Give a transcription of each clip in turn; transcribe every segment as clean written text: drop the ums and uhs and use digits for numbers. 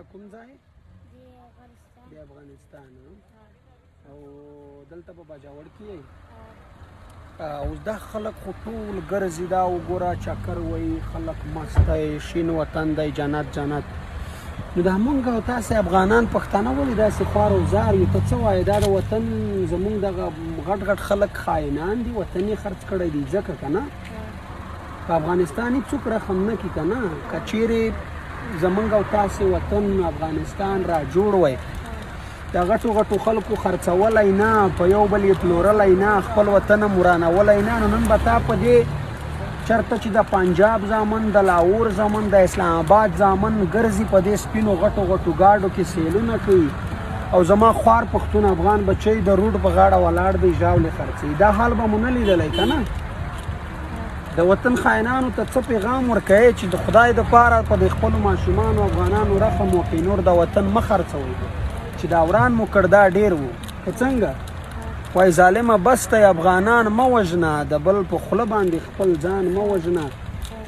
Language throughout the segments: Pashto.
د کوم ځای د افغانستان او دلته په باجوړ کې یې اوس دا خلک خو ټول ګرځي دا وګوره چکر وایي خلک مست دی شین وطن دی جنت جنت نو دا مونږ او تاسې افغانان پښتانه ولې داسې خوار او زار یو ته څه وایې دا د وطن زمونږ دغه غټ غټ خلک خاینان دي وطن یې خرڅ کړی دی ځکه که نه په افغانستان یې څوک رحم نه کړي که نه که چیرې زمونږ او تاسې وطن افغانستان را جوړ وای دا غټو غټو خلکو خرڅولی نه په یو بل یې پلورلی نه خپل وطن هم ورانولی نه نو نن به تا په دې چرته چې د پنجاب زامن د لاهور زامن د اسلام آباد زامن ګرځي په دې سپینو غټو غټو ګاډو کې سیلونه کوي او زما خوار پښتون افغان بچی د روډ په غاړه ولاړ دی ژاولې خرڅوي دا حال به مو نه لیدلی که نه د وطن خاینانو ته څه پیغام ورکوئ چې د خدای دپاره په د خپلو ماشومانو افغانانو رحم وکړئ نور د وطن مه خرڅوئ چې دا وران مو کړ دا ډېر و که څنګه وای ظالمه بس دی افغانان مه وژنه د بل په خوله باندې خپل ځان مه وژنه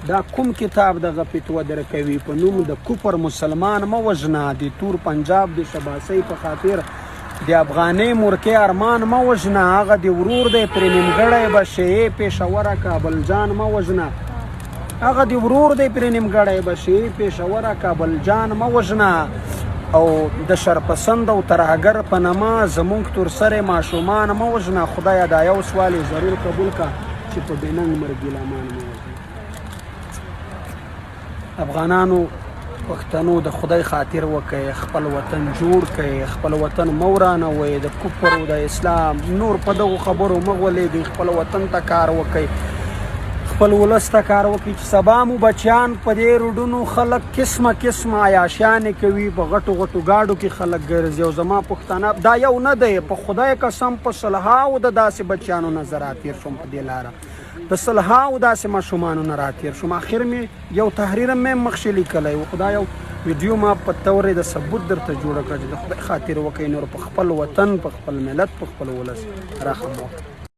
دا کوم کتاب دغه فتوه درکوي په نوم د کفر مسلمان مه وژنه د تور پنجاب د شباسۍ په خاطر د افغانۍ مورکۍ ارمان مه وژنه هغه د ورور دی پرې نیمګړی به شیعې پېښوره کابل جان مه وژنه هغه د ورور دی پرې نیمګړی به شیعې پېښوره کابل جان مه وژنه او د شرپسند او ترهګر په نامه زمونږ تور سرې ماشومان مه وژنه خدایه دا یو سوال یې ضرور قبول که چې په بېننګ مرګ ګیلامان مه وژنه افغانانو پښتنو د خدای خاطر وکئ خپل وطن جوړ کئ خپل وطن مه ورانوئ د کفر او د اسلام نور په دغو خبرو مه غولېږئ خپل وطن ته کار وکئ خپل ولس ته کار وکړي چې سبا مو بچیان په دې روډونو خلک قسمه قسمه عیاشیانې کوي په غټو غټو ګاډو کې خلک ګرځي او زما پښتانه دا یو نه دی په خدای قسم په سلهاو د داسې بچیانو نه زه راتېر شوم په دې لاره د سلهاو داسې ماشومانو نه راتېر شوم اخر مې یو تحریر مې مخکې لیکلی و خو دا یو ویډیو ما په تورې د ثبوت درته جوړه کړه چې د خدای خاطر وکړئ نور په خپل وطن په خپل ملت په خپل ولس رحم وکړئ